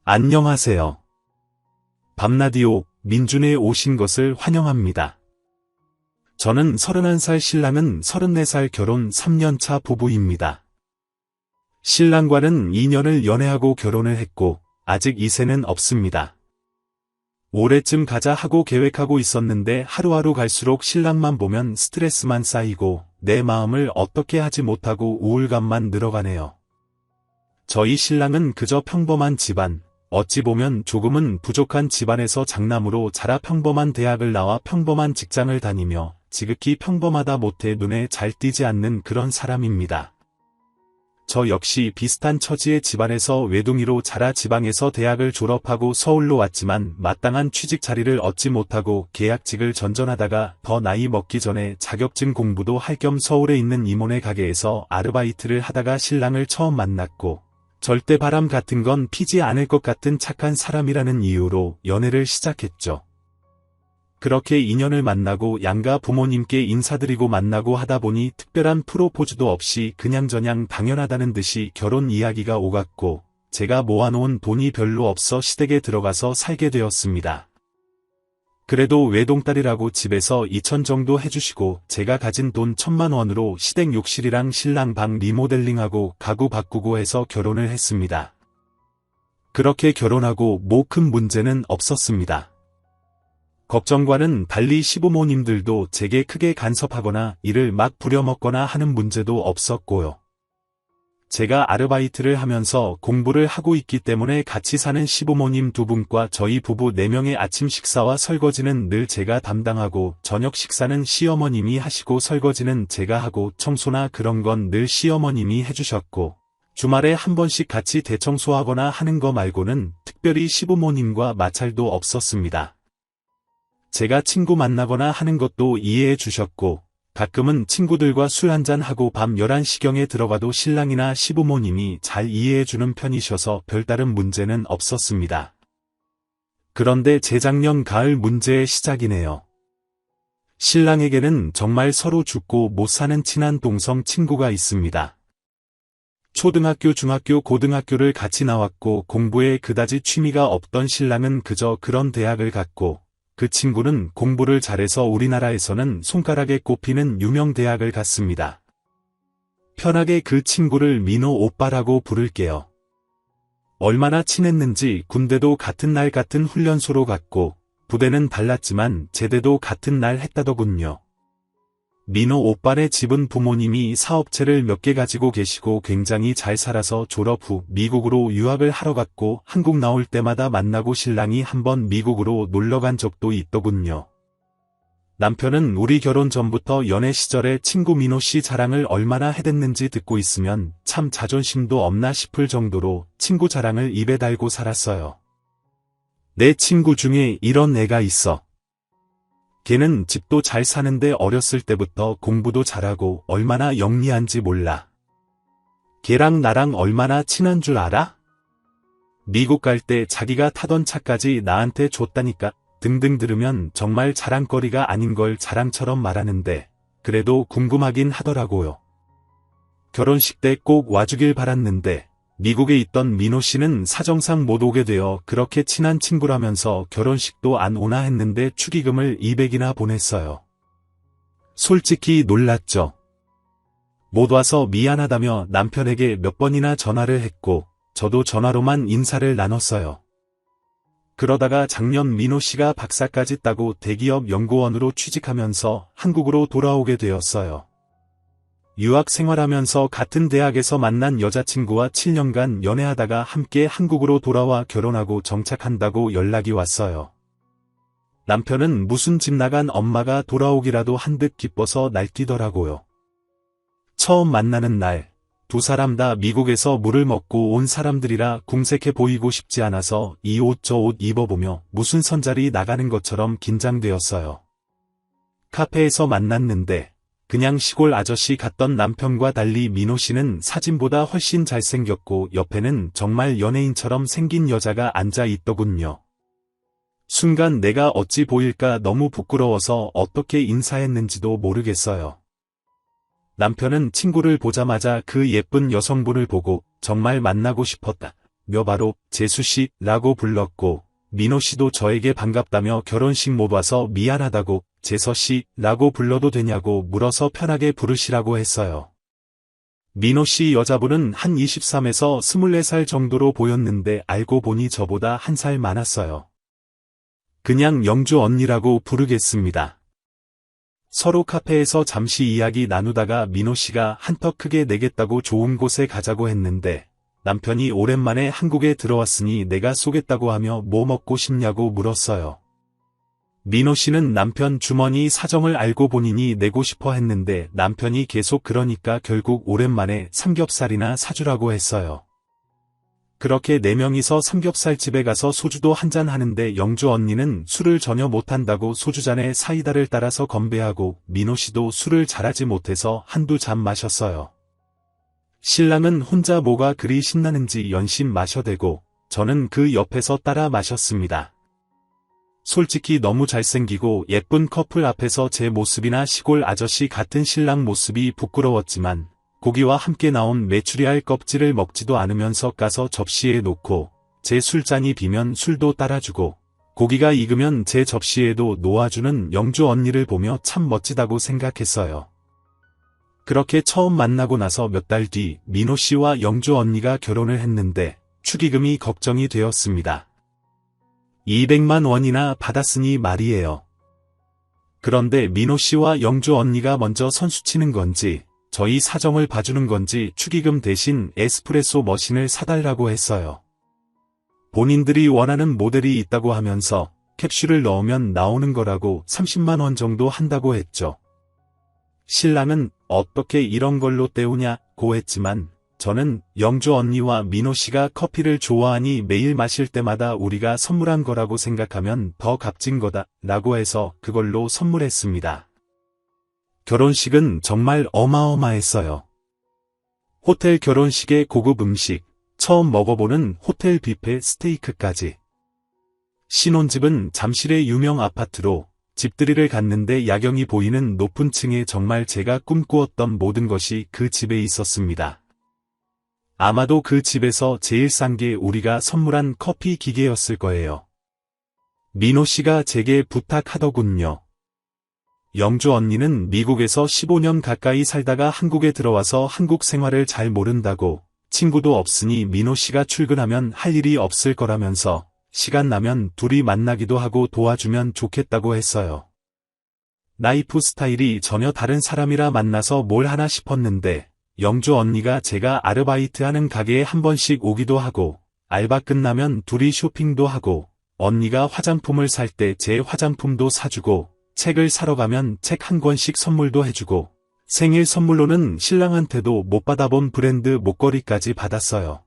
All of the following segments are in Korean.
안녕하세요. 밤라디오 민준에 오신 것을 환영합니다. 저는 31살 신랑은 34살 결혼 3년차 부부입니다. 신랑과는 2년을 연애하고 결혼을 했고 아직 이세는 없습니다. 올해쯤 가자 하고 계획하고 있었는데 하루하루 갈수록 신랑만 보면 스트레스만 쌓이고 내 마음을 어떻게 하지 못하고 우울감만 늘어가네요. 저희 신랑은 그저 평범한 집안, 어찌 보면 조금은 부족한 집안에서 장남으로 자라 평범한 대학을 나와 평범한 직장을 다니며 지극히 평범하다 못해 눈에 잘 띄지 않는 그런 사람입니다. 저 역시 비슷한 처지의 집안에서 외동이로 자라 지방에서 대학을 졸업하고 서울로 왔지만 마땅한 취직 자리를 얻지 못하고 계약직을 전전하다가 더 나이 먹기 전에 자격증 공부도 할 겸 서울에 있는 이모네 가게에서 아르바이트를 하다가 신랑을 처음 만났고 절대 바람 같은 건 피지 않을 것 같은 착한 사람이라는 이유로 연애를 시작했죠. 그렇게 인연을 만나고 양가 부모님께 인사드리고 만나고 하다 보니 특별한 프로포즈도 없이 그냥저냥 당연하다는 듯이 결혼 이야기가 오갔고 제가 모아놓은 돈이 별로 없어 시댁에 들어가서 살게 되었습니다. 그래도 외동딸이라고 집에서 2천 정도 해주시고 제가 가진 돈 1,000만 원으로 시댁 욕실이랑 신랑 방 리모델링하고 가구 바꾸고 해서 결혼을 했습니다. 그렇게 결혼하고 뭐 큰 문제는 없었습니다. 걱정과는 달리 시부모님들도 제게 크게 간섭하거나 일을 막 부려먹거나 하는 문제도 없었고요. 제가 아르바이트를 하면서 공부를 하고 있기 때문에 같이 사는 시부모님 두 분과 저희 부부 4명의 아침 식사와 설거지는 늘 제가 담당하고 저녁 식사는 시어머님이 하시고 설거지는 제가 하고 청소나 그런 건 늘 시어머님이 해주셨고 주말에 한 번씩 같이 대청소하거나 하는 거 말고는 특별히 시부모님과 마찰도 없었습니다. 제가 친구 만나거나 하는 것도 이해해 주셨고 가끔은 친구들과 술 한잔하고 밤 11시경에 들어가도 신랑이나 시부모님이 잘 이해해주는 편이셔서 별다른 문제는 없었습니다. 그런데 재작년 가을 문제의 시작이네요. 신랑에게는 정말 서로 죽고 못 사는 친한 동성 친구가 있습니다. 초등학교, 중학교, 고등학교를 같이 나왔고 공부에 그다지 취미가 없던 신랑은 그저 그런 대학을 갔고 그 친구는 공부를 잘해서 우리나라에서는 손가락에 꼽히는 유명 대학을 갔습니다. 편하게 그 친구를 민호 오빠라고 부를게요. 얼마나 친했는지 군대도 같은 날 같은 훈련소로 갔고 부대는 달랐지만 제대도 같은 날 했다더군요. 민호 오빠네 집은 부모님이 사업체를 몇 개 가지고 계시고 굉장히 잘 살아서 졸업 후 미국으로 유학을 하러 갔고 한국 나올 때마다 만나고 신랑이 한번 미국으로 놀러 간 적도 있더군요. 남편은 우리 결혼 전부터 연애 시절에 친구 민호 씨 자랑을 얼마나 해댔는지 듣고 있으면 참 자존심도 없나 싶을 정도로 친구 자랑을 입에 달고 살았어요. 내 친구 중에 이런 애가 있어. 걔는 집도 잘 사는데 어렸을 때부터 공부도 잘하고 얼마나 영리한지 몰라. 걔랑 나랑 얼마나 친한 줄 알아? 미국 갈 때 자기가 타던 차까지 나한테 줬다니까. 등등 들으면 정말 자랑거리가 아닌 걸 자랑처럼 말하는데 그래도 궁금하긴 하더라고요. 결혼식 때 꼭 와주길 바랐는데 미국에 있던 민호 씨는 사정상 못 오게 되어 그렇게 친한 친구라면서 결혼식도 안 오나 했는데 축의금을 200이나 보냈어요. 솔직히 놀랐죠. 못 와서 미안하다며 남편에게 몇 번이나 전화를 했고 저도 전화로만 인사를 나눴어요. 그러다가 작년 민호 씨가 박사까지 따고 대기업 연구원으로 취직하면서 한국으로 돌아오게 되었어요. 유학 생활하면서 같은 대학에서 만난 여자친구와 7년간 연애하다가 함께 한국으로 돌아와 결혼하고 정착한다고 연락이 왔어요. 남편은 무슨 집 나간 엄마가 돌아오기라도 한 듯 기뻐서 날뛰더라고요. 처음 만나는 날, 두 사람 다 미국에서 물을 먹고 온 사람들이라 궁색해 보이고 싶지 않아서 이 옷 저 옷 입어보며 무슨 선자리 나가는 것처럼 긴장되었어요. 카페에서 만났는데 그냥 시골 아저씨 같던 남편과 달리 민호 씨는 사진보다 훨씬 잘생겼고 옆에는 정말 연예인처럼 생긴 여자가 앉아 있더군요. 순간 내가 어찌 보일까 너무 부끄러워서 어떻게 인사했는지도 모르겠어요. 남편은 친구를 보자마자 그 예쁜 여성분을 보고 정말 만나고 싶었다. 묘바로 재수씨라고 불렀고 민호씨도 저에게 반갑다며 결혼식 못 와서 미안하다고 재서씨라고 불러도 되냐고 물어서 편하게 부르시라고 했어요. 민호씨 여자분은 한 23에서 24살 정도로 보였는데 알고 보니 저보다 1살 많았어요. 그냥 영주 언니라고 부르겠습니다. 서로 카페에서 잠시 이야기 나누다가 민호씨가 한턱 크게 내겠다고 좋은 곳에 가자고 했는데 남편이 오랜만에 한국에 들어왔으니 내가 쏘겠다고 하며 뭐 먹고 싶냐고 물었어요. 민호씨는 남편 주머니 사정을 알고 본인이 내고 싶어 했는데 남편이 계속 그러니까 결국 오랜만에 삼겹살이나 사주라고 했어요. 그렇게 4명이서 삼겹살집에 가서 소주도 한잔 하는데 영주 언니는 술을 전혀 못한다고 소주잔에 사이다를 따라서 건배하고 민호씨도 술을 잘하지 못해서 한두 잔 마셨어요. 신랑은 혼자 뭐가 그리 신나는지 연신 마셔대고 저는 그 옆에서 따라 마셨습니다. 솔직히 너무 잘생기고 예쁜 커플 앞에서 제 모습이나 시골 아저씨 같은 신랑 모습이 부끄러웠지만 고기와 함께 나온 메추리알 껍질을 먹지도 않으면서 까서 접시에 놓고 제 술잔이 비면 술도 따라주고 고기가 익으면 제 접시에도 놓아주는 영주 언니를 보며 참 멋지다고 생각했어요. 그렇게 처음 만나고 나서 몇 달 뒤 민호씨와 영주 언니가 결혼을 했는데 축의금이 걱정이 되었습니다. 200만 원이나 받았으니 말이에요. 그런데 민호씨와 영주 언니가 먼저 선수치는 건지 저희 사정을 봐주는 건지 축의금 대신 에스프레소 머신을 사달라고 했어요. 본인들이 원하는 모델이 있다고 하면서 캡슐을 넣으면 나오는 거라고 30만 원 정도 한다고 했죠. 신랑은 어떻게 이런 걸로 때우냐고 했지만 저는 영주 언니와 민호씨가 커피를 좋아하니 매일 마실 때마다 우리가 선물한 거라고 생각하면 더 값진 거다 라고 해서 그걸로 선물했습니다. 결혼식은 정말 어마어마했어요. 호텔 결혼식의 고급 음식, 처음 먹어보는 호텔 뷔페 스테이크까지. 신혼집은 잠실의 유명 아파트로 집들이를 갔는데 야경이 보이는 높은 층에 정말 제가 꿈꾸었던 모든 것이 그 집에 있었습니다. 아마도 그 집에서 제일 싼 게 우리가 선물한 커피 기계였을 거예요. 민호씨가 제게 부탁하더군요. 영주 언니는 미국에서 15년 가까이 살다가 한국에 들어와서 한국 생활을 잘 모른다고 친구도 없으니 민호씨가 출근하면 할 일이 없을 거라면서 시간 나면 둘이 만나기도 하고 도와주면 좋겠다고 했어요. 라이프 스타일이 전혀 다른 사람이라 만나서 뭘 하나 싶었는데 영주 언니가 제가 아르바이트하는 가게에 한 번씩 오기도 하고 알바 끝나면 둘이 쇼핑도 하고 언니가 화장품을 살 때 제 화장품도 사주고 책을 사러 가면 책 한 권씩 선물도 해주고 생일 선물로는 신랑한테도 못 받아본 브랜드 목걸이까지 받았어요.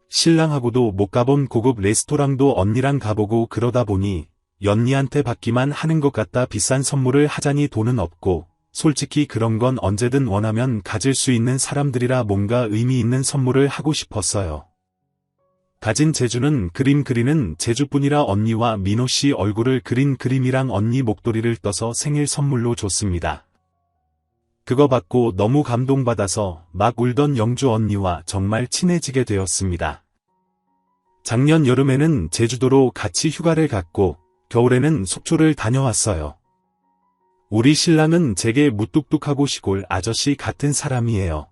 신랑하고도 못 가본 고급 레스토랑도 언니랑 가보고 그러다 보니 연니한테 받기만 하는 것 같다 비싼 선물을 하자니 돈은 없고 솔직히 그런 건 언제든 원하면 가질 수 있는 사람들이라 뭔가 의미 있는 선물을 하고 싶었어요. 가진 재주는 그림 그리는 재주뿐이라 언니와 민호씨 얼굴을 그린 그림이랑 언니 목도리를 떠서 생일 선물로 줬습니다. 그거 받고 너무 감동받아서 막 울던 영주 언니와 정말 친해지게 되었습니다. 작년 여름에는 제주도로 같이 휴가를 갔고 겨울에는 속초를 다녀왔어요. 우리 신랑은 제게 무뚝뚝하고 시골 아저씨 같은 사람이에요.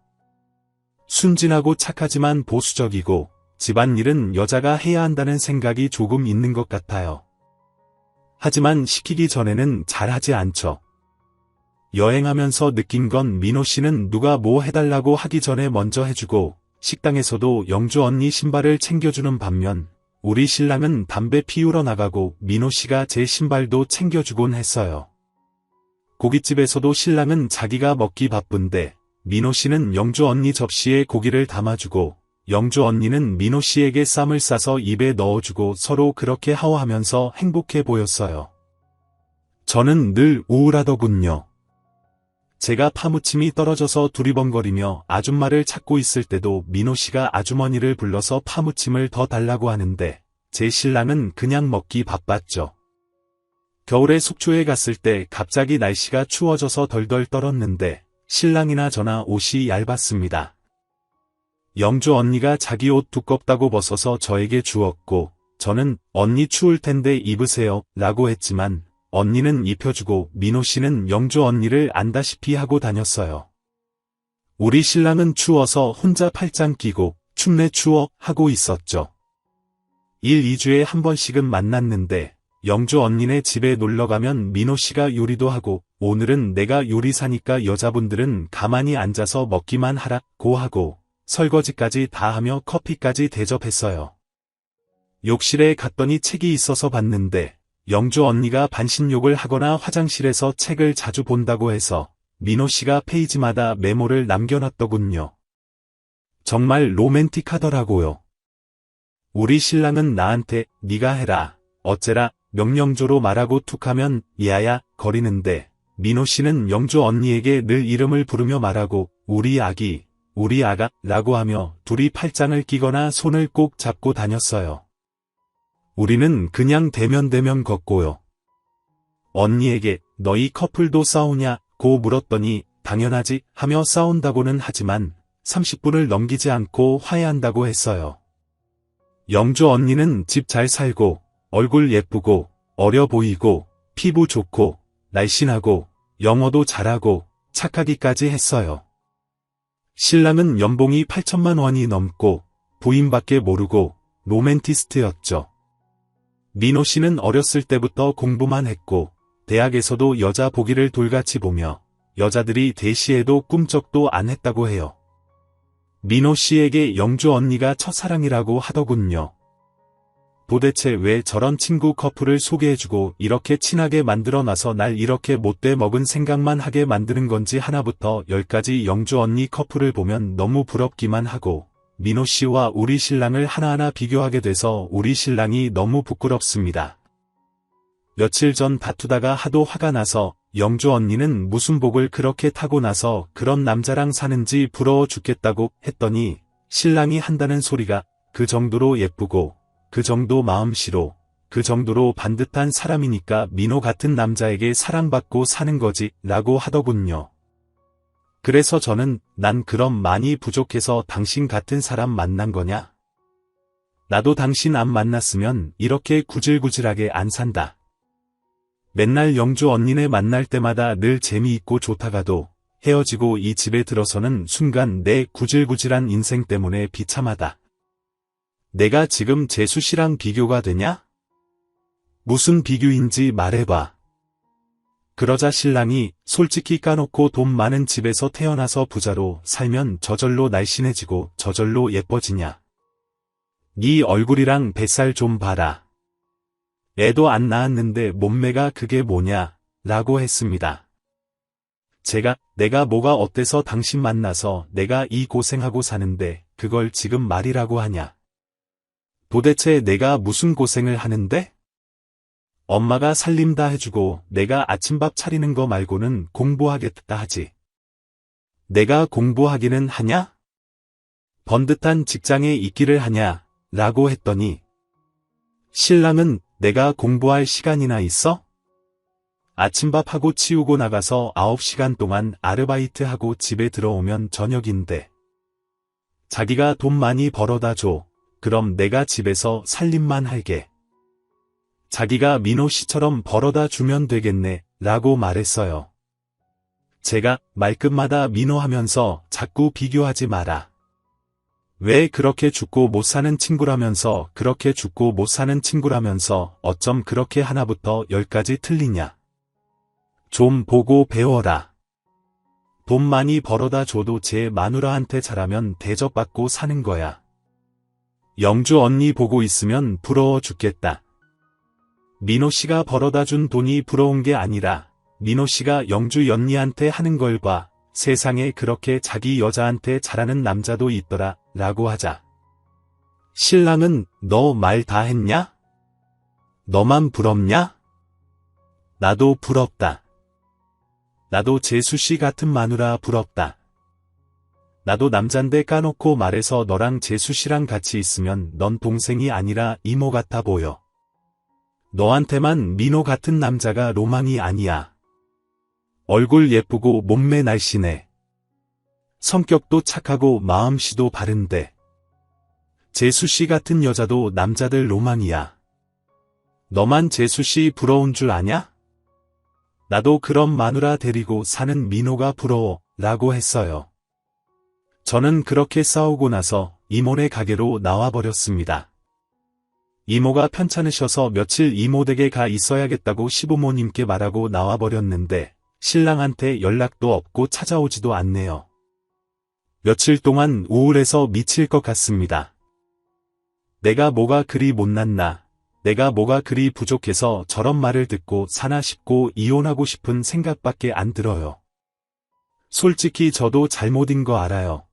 순진하고 착하지만 보수적이고 집안일은 여자가 해야 한다는 생각이 조금 있는 것 같아요. 하지만 시키기 전에는 잘하지 않죠. 여행하면서 느낀 건 민호씨는 누가 뭐 해달라고 하기 전에 먼저 해주고 식당에서도 영주 언니 신발을 챙겨주는 반면 우리 신랑은 담배 피우러 나가고 민호씨가 제 신발도 챙겨주곤 했어요. 고깃집에서도 신랑은 자기가 먹기 바쁜데 민호씨는 영주 언니 접시에 고기를 담아주고 영주 언니는 민호씨에게 쌈을 싸서 입에 넣어주고 서로 그렇게 하워하면서 행복해 보였어요. 저는 늘 우울하더군요. 제가 파무침이 떨어져서 두리번거리며 아줌마를 찾고 있을 때도 민호씨가 아주머니를 불러서 파무침을 더 달라고 하는데 제 신랑은 그냥 먹기 바빴죠. 겨울에 속초에 갔을 때 갑자기 날씨가 추워져서 덜덜 떨었는데 신랑이나 저나 옷이 얇았습니다. 영주 언니가 자기 옷 두껍다고 벗어서 저에게 주었고, 저는 언니 추울 텐데 입으세요 라고 했지만, 언니는 입혀주고 민호 씨는 영주 언니를 안다시피 하고 다녔어요. 우리 신랑은 추워서 혼자 팔짱 끼고 춥네 추워 하고 있었죠. 1, 2주에 한 번씩은 만났는데 영주 언니네 집에 놀러가면 민호 씨가 요리도 하고 오늘은 내가 요리사니까 여자분들은 가만히 앉아서 먹기만 하라고 하고 설거지까지 다 하며 커피까지 대접했어요. 욕실에 갔더니 책이 있어서 봤는데 영주 언니가 반신욕을 하거나 화장실에서 책을 자주 본다고 해서 민호 씨가 페이지마다 메모를 남겨놨더군요. 정말 로맨틱하더라고요. 우리 신랑은 나한테 네가 해라, 어째라 명령조로 말하고 툭하면 야야 거리는데 민호 씨는 영주 언니에게 늘 이름을 부르며 말하고 우리 아기, 우리 아가 라고 하며 둘이 팔짱을 끼거나 손을 꼭 잡고 다녔어요. 우리는 그냥 대면 걷고요. 언니에게 너희 커플도 싸우냐고 물었더니 당연하지 하며 싸운다고는 하지만 30분을 넘기지 않고 화해한다고 했어요. 영주 언니는 집 잘 살고 얼굴 예쁘고 어려 보이고 피부 좋고 날씬하고 영어도 잘하고 착하기까지 했어요. 신랑은 연봉이 8천만 원이 넘고 부인밖에 모르고 로맨티스트였죠. 민호 씨는 어렸을 때부터 공부만 했고 대학에서도 여자 보기를 돌같이 보며 여자들이 대시해도 꿈쩍도 안 했다고 해요. 민호 씨에게 영주 언니가 첫사랑이라고 하더군요. 도대체 왜 저런 친구 커플을 소개해주고 이렇게 친하게 만들어놔서 날 이렇게 못돼 먹은 생각만 하게 만드는 건지 하나부터 10까지 영주 언니 커플을 보면 너무 부럽기만 하고 민호 씨와 우리 신랑을 하나하나 비교하게 돼서 우리 신랑이 너무 부끄럽습니다. 며칠 전 다투다가 하도 화가 나서 영주 언니는 무슨 복을 그렇게 타고나서 그런 남자랑 사는지 부러워 죽겠다고 했더니 신랑이 한다는 소리가 그 정도로 예쁘고 그 정도 마음씨로 그 정도로 반듯한 사람이니까 민호 같은 남자에게 사랑받고 사는 거지 라고 하더군요. 그래서 저는 난 그럼 많이 부족해서 당신 같은 사람 만난 거냐? 나도 당신 안 만났으면 이렇게 구질구질하게 안 산다. 맨날 영주 언니네 만날 때마다 늘 재미있고 좋다가도 헤어지고 이 집에 들어서는 순간 내 구질구질한 인생 때문에 비참하다. 내가 지금 재수 씨랑 비교가 되냐? 무슨 비교인지 말해봐. 그러자 신랑이 솔직히 까놓고 돈 많은 집에서 태어나서 부자로 살면 저절로 날씬해지고 저절로 예뻐지냐. 네 얼굴이랑 뱃살 좀 봐라. 애도 안 낳았는데 몸매가 그게 뭐냐 라고 했습니다. 내가 뭐가 어때서 당신 만나서 내가 이 고생하고 사는데 그걸 지금 말이라고 하냐. 도대체 내가 무슨 고생을 하는데? 엄마가 살림 다 해주고 내가 아침밥 차리는 거 말고는 공부하겠다 하지. 내가 공부하기는 하냐? 번듯한 직장에 있기를 하냐? 라고 했더니 신랑은 내가 공부할 시간이나 있어? 아침밥하고 치우고 나가서 9시간 동안 아르바이트하고 집에 들어오면 저녁인데. 자기가 돈 많이 벌어다 줘. 그럼 내가 집에서 살림만 할게. 자기가 민호 씨처럼 벌어다 주면 되겠네 라고 말했어요. 제가 말끝마다 민호 하면서 자꾸 비교하지 마라. 왜 그렇게 죽고 못 사는 친구라면서 그렇게 죽고 못 사는 친구라면서 어쩜 그렇게 하나부터 10까지 틀리냐. 좀 보고 배워라. 돈 많이 벌어다 줘도 제 마누라한테 잘하면 대접받고 사는 거야. 영주 언니 보고 있으면 부러워 죽겠다. 민호 씨가 벌어다 준 돈이 부러운 게 아니라 민호 씨가 영주 언니한테 하는 걸 봐. 세상에 그렇게 자기 여자한테 잘하는 남자도 있더라 라고 하자. 신랑은 너 말 다 했냐? 너만 부럽냐? 나도 부럽다. 나도 재수 씨 같은 마누라 부럽다. 나도 남잔데 까놓고 말해서 너랑 재수 씨랑 같이 있으면 넌 동생이 아니라 이모 같아 보여. 너한테만 민호 같은 남자가 로망이 아니야. 얼굴 예쁘고 몸매 날씬해. 성격도 착하고 마음씨도 바른데. 재수씨 같은 여자도 남자들 로망이야. 너만 재수씨 부러운 줄 아냐? 나도 그런 마누라 데리고 사는 민호가 부러워 라고 했어요. 저는 그렇게 싸우고 나서 이모네 가게로 나와버렸습니다. 이모가 편찮으셔서 며칠 이모 댁에 가 있어야겠다고 시부모님께 말하고 나와버렸는데 신랑한테 연락도 없고 찾아오지도 않네요. 며칠 동안 우울해서 미칠 것 같습니다. 내가 뭐가 그리 못났나, 내가 뭐가 그리 부족해서 저런 말을 듣고 사나 싶고 이혼하고 싶은 생각밖에 안 들어요. 솔직히 저도 잘못인 거 알아요.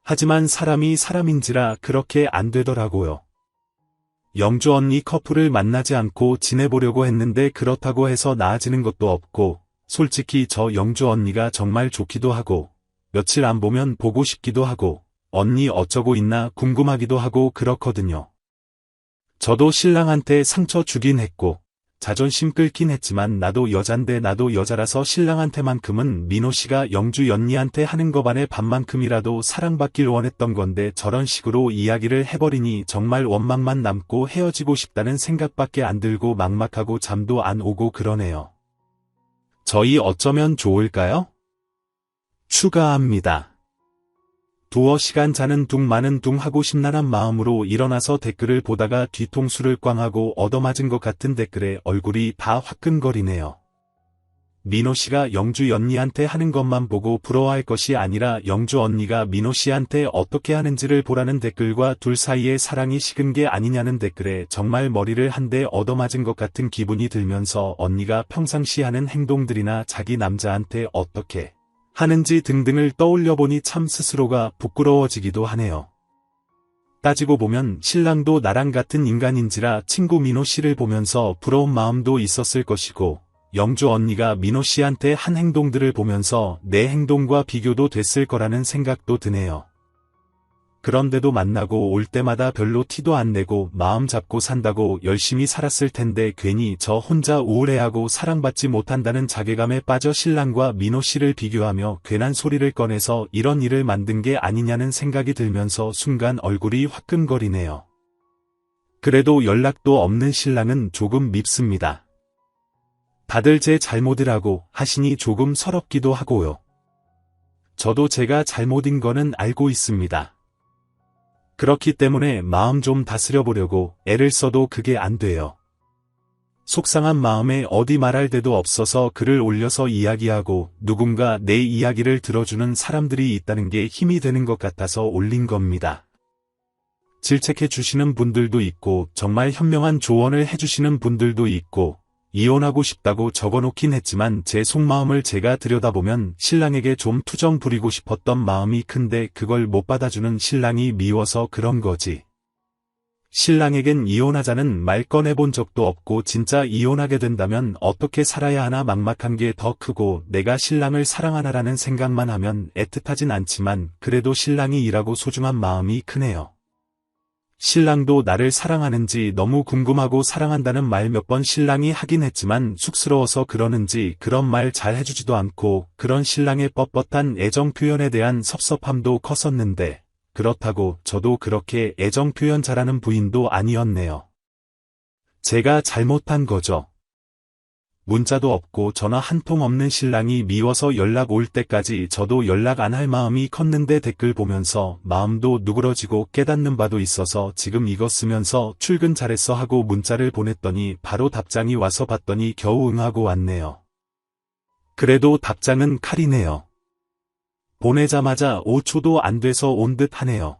하지만 사람이 사람인지라 그렇게 안 되더라고요. 영주 언니 커플을 만나지 않고 지내보려고 했는데 그렇다고 해서 나아지는 것도 없고, 솔직히 저 영주 언니가 정말 좋기도 하고, 며칠 안 보면 보고 싶기도 하고, 언니 어쩌고 있나 궁금하기도 하고 그렇거든요. 저도 신랑한테 상처 주긴 했고, 자존심 끓긴 했지만 나도 여잔데 나도 여자라서 신랑한테만큼은 민호씨가 영주 언니한테 하는 거 반의 반만큼이라도 사랑받길 원했던 건데 저런 식으로 이야기를 해버리니 정말 원망만 남고 헤어지고 싶다는 생각밖에 안 들고 막막하고 잠도 안 오고 그러네요. 저희 어쩌면 좋을까요? 추가합니다. 두어 시간 자는 둥 마는 둥 하고 심란한 마음으로 일어나서 댓글을 보다가 뒤통수를 꽝 하고 얻어맞은 것 같은 댓글에 얼굴이 다 화끈거리네요. 민호씨가 영주 언니한테 하는 것만 보고 부러워할 것이 아니라 영주 언니가 민호씨한테 어떻게 하는지를 보라는 댓글과 둘 사이의 사랑이 식은 게 아니냐는 댓글에 정말 머리를 한 대 얻어맞은 것 같은 기분이 들면서 언니가 평상시 하는 행동들이나 자기 남자한테 어떻게 하는지 등등을 떠올려보니 참 스스로가 부끄러워지기도 하네요. 따지고 보면 신랑도 나랑 같은 인간인지라 친구 민호씨를 보면서 부러운 마음도 있었을 것이고, 영주 언니가 민호씨한테 한 행동들을 보면서 내 행동과 비교도 됐을 거라는 생각도 드네요. 그런데도 만나고 올 때마다 별로 티도 안 내고 마음 잡고 산다고 열심히 살았을 텐데 괜히 저 혼자 우울해하고 사랑받지 못한다는 자괴감에 빠져 신랑과 민호씨를 비교하며 괜한 소리를 꺼내서 이런 일을 만든 게 아니냐는 생각이 들면서 순간 얼굴이 화끈거리네요. 그래도 연락도 없는 신랑은 조금 밉습니다. 다들 제 잘못이라고 하시니 조금 서럽기도 하고요. 저도 제가 잘못인 거는 알고 있습니다. 그렇기 때문에 마음 좀 다스려 보려고 애를 써도 그게 안 돼요. 속상한 마음에 어디 말할 데도 없어서 글을 올려서 이야기하고 누군가 내 이야기를 들어주는 사람들이 있다는 게 힘이 되는 것 같아서 올린 겁니다. 질책해 주시는 분들도 있고 정말 현명한 조언을 해주시는 분들도 있고 이혼하고 싶다고 적어놓긴 했지만 제 속마음을 제가 들여다보면 신랑에게 좀 투정 부리고 싶었던 마음이 큰데 그걸 못 받아주는 신랑이 미워서 그런 거지. 신랑에겐 이혼하자는 말 꺼내본 적도 없고 진짜 이혼하게 된다면 어떻게 살아야 하나 막막한 게 더 크고 내가 신랑을 사랑하나라는 생각만 하면 애틋하진 않지만 그래도 신랑이 일하고 소중한 마음이 크네요. 신랑도 나를 사랑하는지 너무 궁금하고 사랑한다는 말 몇 번 신랑이 하긴 했지만 쑥스러워서 그러는지 그런 말 잘 해주지도 않고 그런 신랑의 뻣뻣한 애정 표현에 대한 섭섭함도 컸었는데 그렇다고 저도 그렇게 애정 표현 잘하는 부인도 아니었네요. 제가 잘못한 거죠. 문자도 없고 전화 한 통 없는 신랑이 미워서 연락 올 때까지 저도 연락 안 할 마음이 컸는데 댓글 보면서 마음도 누그러지고 깨닫는 바도 있어서 지금 이거 쓰면서 출근 잘했어 하고 문자를 보냈더니 바로 답장이 와서 봤더니 겨우 응하고 왔네요. 그래도 답장은 칼이네요. 보내자마자 5초도 안 돼서 온 듯 하네요.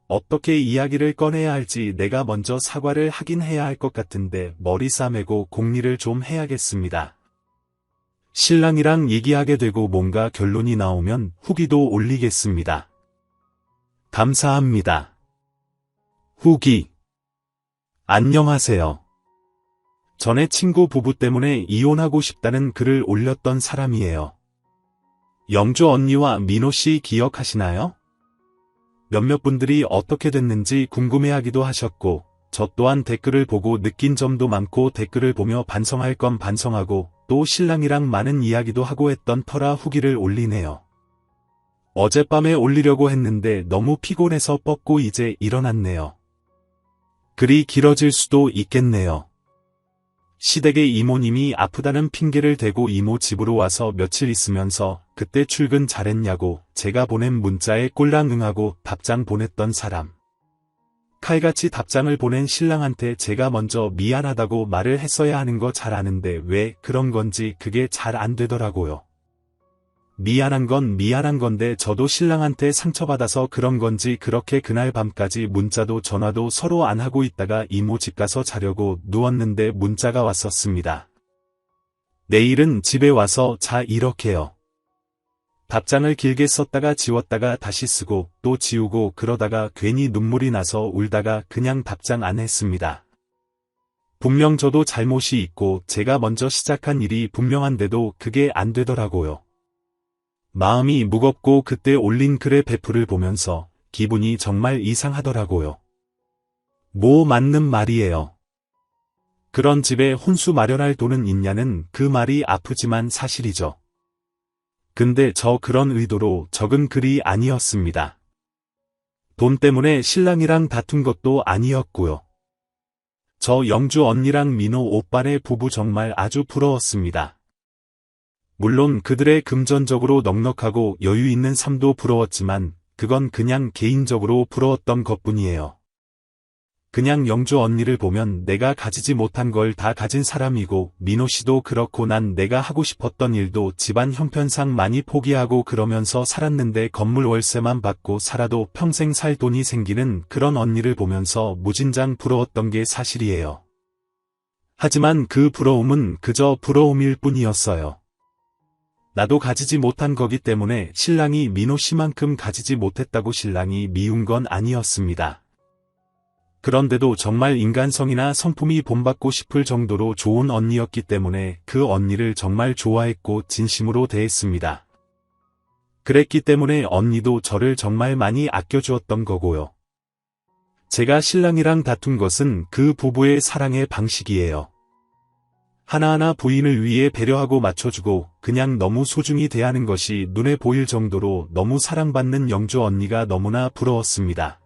어떻게 이야기를 꺼내야 할지 내가 먼저 사과를 하긴 해야 할 것 같은데 머리 싸매고 공리를 좀 해야겠습니다. 신랑이랑 얘기하게 되고 뭔가 결론이 나오면 후기도 올리겠습니다. 감사합니다. 후기. 안녕하세요. 전에 친구 부부 때문에 이혼하고 싶다는 글을 올렸던 사람이에요. 영주 언니와 민호씨 기억하시나요? 몇몇 분들이 어떻게 됐는지 궁금해하기도 하셨고 저 또한 댓글을 보고 느낀 점도 많고 댓글을 보며 반성할 건 반성하고 또 신랑이랑 많은 이야기도 하고 했던 터라 후기를 올리네요. 어젯밤에 올리려고 했는데 너무 피곤해서 뻗고 이제 일어났네요. 글이 길어질 수도 있겠네요. 시댁의 이모님이 아프다는 핑계를 대고 이모 집으로 와서 며칠 있으면서 그때 출근 잘했냐고 제가 보낸 문자에 꼴랑 응하고 답장 보냈던 사람. 칼같이 답장을 보낸 신랑한테 제가 먼저 미안하다고 말을 했어야 하는 거 잘 아는데 왜 그런 건지 그게 잘 안 되더라고요. 미안한 건 미안한 건데 저도 신랑한테 상처받아서 그런 건지 그렇게 그날 밤까지 문자도 전화도 서로 안 하고 있다가 이모 집 가서 자려고 누웠는데 문자가 왔었습니다. 내일은 집에 와서 자 이렇게요. 답장을 길게 썼다가 지웠다가 다시 쓰고 또 지우고 그러다가 괜히 눈물이 나서 울다가 그냥 답장 안 했습니다. 분명 저도 잘못이 있고 제가 먼저 시작한 일이 분명한데도 그게 안 되더라고요. 마음이 무겁고 그때 올린 글의 배풀을 보면서 기분이 정말 이상하더라고요. 뭐 맞는 말이에요. 그런 집에 혼수 마련할 돈은 있냐는 그 말이 아프지만 사실이죠. 근데 저 그런 의도로 적은 글이 아니었습니다. 돈 때문에 신랑이랑 다툰 것도 아니었고요. 저 영주 언니랑 민호 오빠네 부부 정말 아주 부러웠습니다. 물론 그들의 금전적으로 넉넉하고 여유 있는 삶도 부러웠지만 그건 그냥 개인적으로 부러웠던 것뿐이에요. 그냥 영주 언니를 보면 내가 가지지 못한 걸 다 가진 사람이고 민호 씨도 그렇고 난 내가 하고 싶었던 일도 집안 형편상 많이 포기하고 그러면서 살았는데 건물 월세만 받고 살아도 평생 살 돈이 생기는 그런 언니를 보면서 무진장 부러웠던 게 사실이에요. 하지만 그 부러움은 그저 부러움일 뿐이었어요. 나도 가지지 못한 거기 때문에 신랑이 민호 씨만큼 가지지 못했다고 신랑이 미운 건 아니었습니다. 그런데도 정말 인간성이나 성품이 본받고 싶을 정도로 좋은 언니였기 때문에 그 언니를 정말 좋아했고 진심으로 대했습니다. 그랬기 때문에 언니도 저를 정말 많이 아껴주었던 거고요. 제가 신랑이랑 다툰 것은 그 부부의 사랑의 방식이에요. 하나하나 부인을 위해 배려하고 맞춰주고 그냥 너무 소중히 대하는 것이 눈에 보일 정도로 너무 사랑받는 영주 언니가 너무나 부러웠습니다.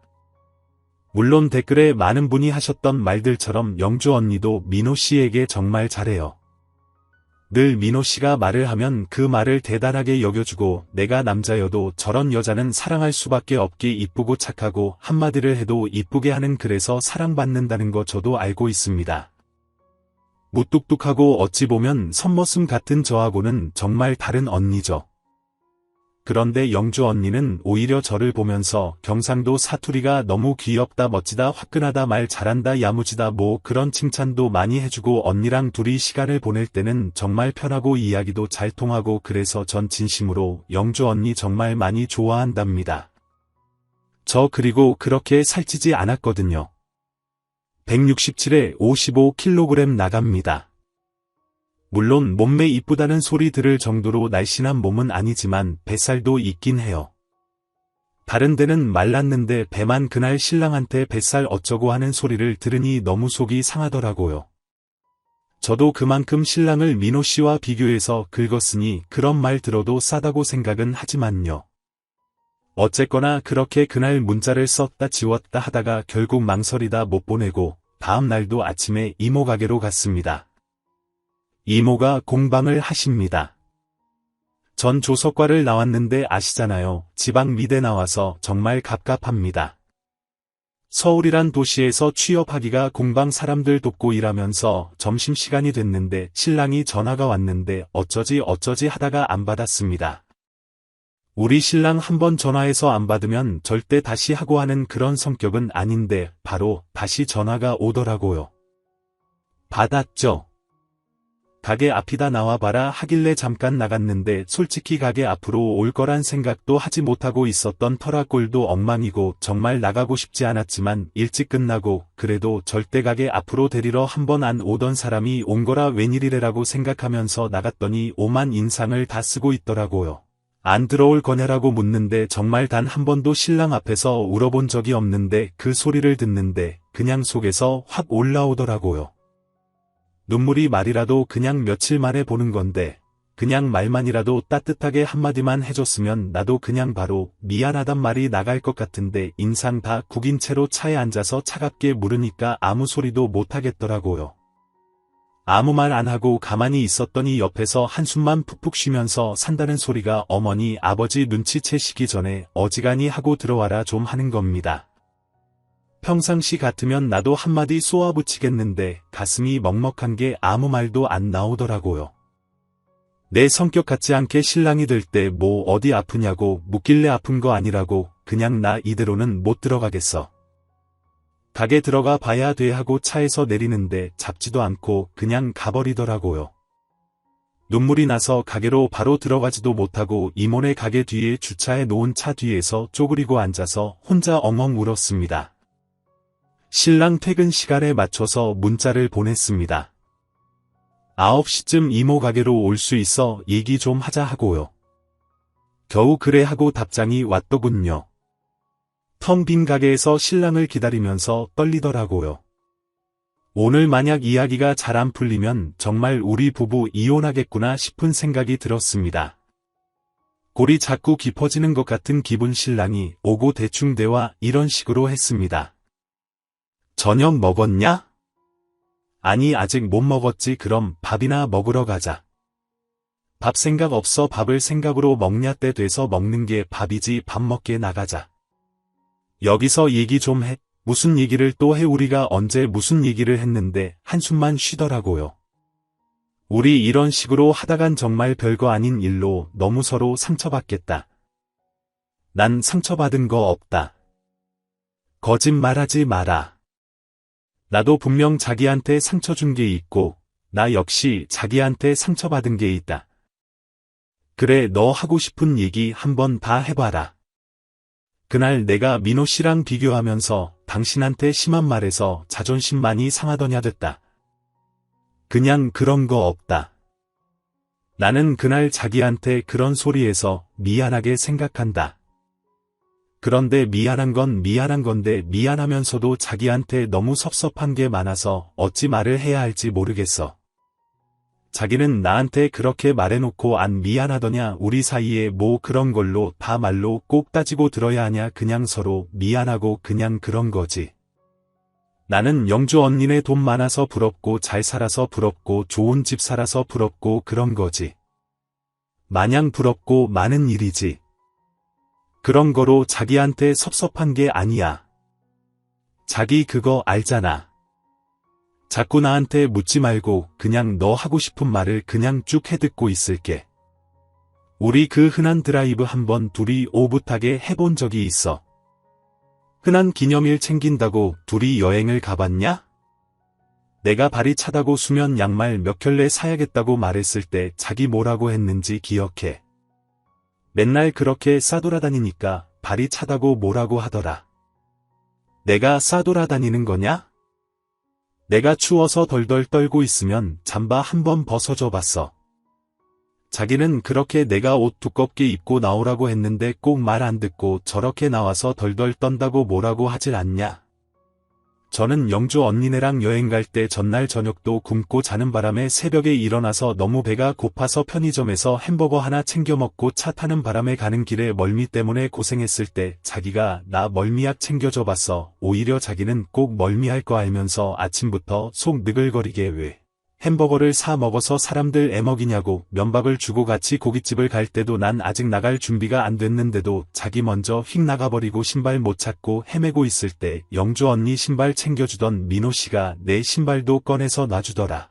물론 댓글에 많은 분이 하셨던 말들처럼 영주 언니도 민호 씨에게 정말 잘해요. 늘 민호 씨가 말을 하면 그 말을 대단하게 여겨주고 내가 남자여도 저런 여자는 사랑할 수밖에 없게 이쁘고 착하고 한마디를 해도 이쁘게 하는 그래서 사랑받는다는 거 저도 알고 있습니다. 무뚝뚝하고 어찌 보면 선머슴 같은 저하고는 정말 다른 언니죠. 그런데 영주 언니는 오히려 저를 보면서 경상도 사투리가 너무 귀엽다 멋지다 화끈하다 말 잘한다 야무지다 뭐 그런 칭찬도 많이 해주고 언니랑 둘이 시간을 보낼 때는 정말 편하고 이야기도 잘 통하고 그래서 전 진심으로 영주 언니 정말 많이 좋아한답니다. 저 그리고 그렇게 살찌지 않았거든요. 167에 55kg 나갑니다. 물론 몸매 이쁘다는 소리 들을 정도로 날씬한 몸은 아니지만 뱃살도 있긴 해요. 다른 데는 말랐는데 배만 그날 신랑한테 뱃살 어쩌고 하는 소리를 들으니 너무 속이 상하더라고요. 저도 그만큼 신랑을 민호 씨와 비교해서 긁었으니 그런 말 들어도 싸다고 생각은 하지만요. 어쨌거나 그렇게 그날 문자를 썼다 지웠다 하다가 결국 망설이다 못 보내고 다음 날도 아침에 이모 가게로 갔습니다. 이모가 공방을 하십니다. 전 조석과를 나왔는데 아시잖아요. 지방 미대 나와서 정말 갑갑합니다. 서울이란 도시에서 취업하기가 공방 사람들 돕고 일하면서 점심시간이 됐는데 신랑이 전화가 왔는데 어쩌지 하다가 안 받았습니다. 우리 신랑 한번 전화해서 안 받으면 절대 다시 하고 하는 그런 성격은 아닌데 바로 다시 전화가 오더라고요. 받았죠. 가게 앞이다 나와봐라 하길래 잠깐 나갔는데 솔직히 가게 앞으로 올 거란 생각도 하지 못하고 있었던 터라 꼴도 엉망이고 정말 나가고 싶지 않았지만 일찍 끝나고 그래도 절대 가게 앞으로 데리러 한번 안 오던 사람이 온 거라 웬일이래라고 생각하면서 나갔더니 오만 인상을 다 쓰고 있더라고요. 안 들어올 거냐라고 묻는데 정말 단 한 번도 신랑 앞에서 울어본 적이 없는데 그 소리를 듣는데 그냥 속에서 확 올라오더라고요. 눈물이 말이라도 그냥 며칠 만에 보는 건데 그냥 말만이라도 따뜻하게 한마디만 해줬으면 나도 그냥 바로 미안하단 말이 나갈 것 같은데 인상 다 구긴 채로 차에 앉아서 차갑게 물으니까 아무 소리도 못하겠더라고요. 아무 말 안 하고 가만히 있었더니 옆에서 한숨만 푹푹 쉬면서 산다는 소리가 어머니 아버지 눈치채시기 전에 어지간히 하고 들어와라 좀 하는 겁니다. 평상시 같으면 나도 한마디 쏘아붙이겠는데 가슴이 먹먹한 게 아무 말도 안 나오더라고요. 내 성격 같지 않게 신랑이 들 때 뭐 어디 아프냐고 묻길래 아픈 거 아니라고 그냥 나 이대로는 못 들어가겠어. 가게 들어가 봐야 돼 하고 차에서 내리는데 잡지도 않고 그냥 가버리더라고요. 눈물이 나서 가게로 바로 들어가지도 못하고 이모네 가게 뒤에 주차해 놓은 차 뒤에서 쪼그리고 앉아서 혼자 엉엉 울었습니다. 신랑 퇴근 시간에 맞춰서 문자를 보냈습니다. 9시쯤 이모 가게로 올 수 있어 얘기 좀 하자 하고요. 겨우 그래 하고 답장이 왔더군요. 텅 빈 가게에서 신랑을 기다리면서 떨리더라고요. 오늘 만약 이야기가 잘 안 풀리면 정말 우리 부부 이혼하겠구나 싶은 생각이 들었습니다. 골이 자꾸 깊어지는 것 같은 기분. 신랑이 오고 대충 대화 이런 식으로 했습니다. 저녁 먹었냐? 아니 아직 못 먹었지. 그럼 밥이나 먹으러 가자. 밥 생각 없어. 밥을 생각으로 먹냐? 때 돼서 먹는 게 밥이지. 밥 먹게 나가자. 여기서 얘기 좀 해. 무슨 얘기를 또 해? 우리가 언제 무슨 얘기를 했는데 한숨만 쉬더라고요. 우리 이런 식으로 하다간 정말 별거 아닌 일로 너무 서로 상처받겠다. 난 상처받은 거 없다. 거짓말하지 마라. 나도 분명 자기한테 상처 준 게 있고 나 역시 자기한테 상처받은 게 있다. 그래 너 하고 싶은 얘기 한번 다 해봐라. 그날 내가 민호 씨랑 비교하면서 당신한테 심한 말해서 자존심 많이 상하더냐 됐다. 그냥 그런 거 없다. 나는 그날 자기한테 그런 소리해서 미안하게 생각한다. 그런데 미안한 건 미안한 건데 미안하면서도 자기한테 너무 섭섭한 게 많아서 어찌 말을 해야 할지 모르겠어. 자기는 나한테 그렇게 말해놓고 안 미안하더냐. 우리 사이에 뭐 그런 걸로 다 말로 꼭 따지고 들어야 하냐. 그냥 서로 미안하고 그냥 그런 거지. 나는 영주 언니네 돈 많아서 부럽고 잘 살아서 부럽고 좋은 집 살아서 부럽고 그런 거지. 마냥 부럽고 많은 일이지. 그런 거로 자기한테 섭섭한 게 아니야. 자기 그거 알잖아. 자꾸 나한테 묻지 말고 그냥 너 하고 싶은 말을 그냥 쭉 해듣고 있을게. 우리 그 흔한 드라이브 한번 둘이 오붓하게 해본 적이 있어. 흔한 기념일 챙긴다고 둘이 여행을 가봤냐? 내가 발이 차다고 수면 양말 몇 켤레 사야겠다고 말했을 때 자기 뭐라고 했는지 기억해. 맨날 그렇게 싸돌아다니니까 발이 차다고 뭐라고 하더라. 내가 싸돌아다니는 거냐? 내가 추워서 덜덜 떨고 있으면 잠바 한번 벗어줘 봤어. 자기는 그렇게 내가 옷 두껍게 입고 나오라고 했는데 꼭 말 안 듣고 저렇게 나와서 덜덜 떤다고 뭐라고 하질 않냐. 저는 영주 언니네랑 여행 갈 때 전날 저녁도 굶고 자는 바람에 새벽에 일어나서 너무 배가 고파서 편의점에서 햄버거 하나 챙겨 먹고 차 타는 바람에 가는 길에 멀미 때문에 고생했을 때 자기가 나 멀미약 챙겨줘 봤어. 오히려 자기는 꼭 멀미할 거 알면서 아침부터 속 느글거리게 왜 햄버거를 사 먹어서 사람들 애먹이냐고 면박을 주고 같이 고깃집을 갈 때도 난 아직 나갈 준비가 안 됐는데도 자기 먼저 휙 나가버리고 신발 못 찾고 헤매고 있을 때 영주 언니 신발 챙겨주던 민호 씨가 내 신발도 꺼내서 놔주더라.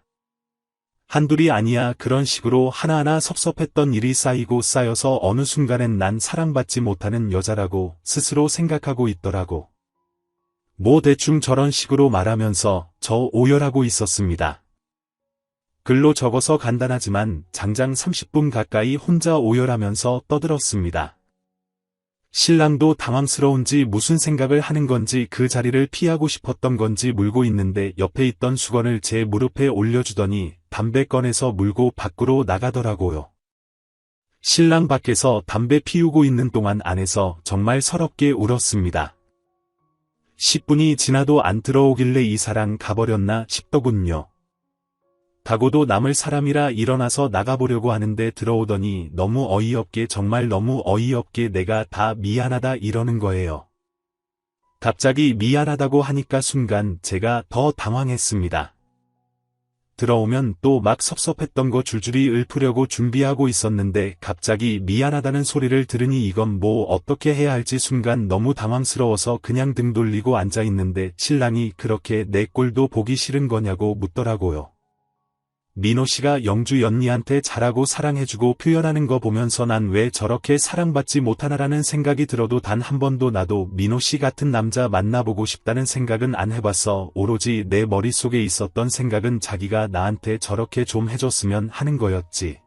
한둘이 아니야. 그런 식으로 하나하나 섭섭했던 일이 쌓이고 쌓여서 어느 순간엔 난 사랑받지 못하는 여자라고 스스로 생각하고 있더라고. 뭐 대충 저런 식으로 말하면서 저 오열하고 있었습니다. 글로 적어서 간단하지만 장장 30분 가까이 혼자 오열하면서 떠들었습니다. 신랑도 당황스러운지 무슨 생각을 하는 건지 그 자리를 피하고 싶었던 건지 물고 있는데 옆에 있던 수건을 제 무릎에 올려주더니 담배 꺼내서 물고 밖으로 나가더라고요. 신랑 밖에서 담배 피우고 있는 동안 안에서 정말 서럽게 울었습니다. 10분이 지나도 안 들어오길래 이 사람 가버렸나 싶더군요. 각오도 남을 사람이라 일어나서 나가보려고 하는데 들어오더니 너무 어이없게 정말 너무 어이없게 내가 다 미안하다 이러는 거예요. 갑자기 미안하다고 하니까 순간 제가 더 당황했습니다. 들어오면 또 막 섭섭했던 거 줄줄이 읊으려고 준비하고 있었는데 갑자기 미안하다는 소리를 들으니 이건 뭐 어떻게 해야 할지 순간 너무 당황스러워서 그냥 등 돌리고 앉아있는데 신랑이 그렇게 내 꼴도 보기 싫은 거냐고 묻더라고요. 민호 씨가 영주 연니한테 잘하고 사랑해주고 표현하는 거 보면서 난 왜 저렇게 사랑받지 못하나라는 생각이 들어도 단 한 번도 나도 민호 씨 같은 남자 만나보고 싶다는 생각은 안 해봤어. 오로지 내 머릿속에 있었던 생각은 자기가 나한테 저렇게 좀 해줬으면 하는 거였지.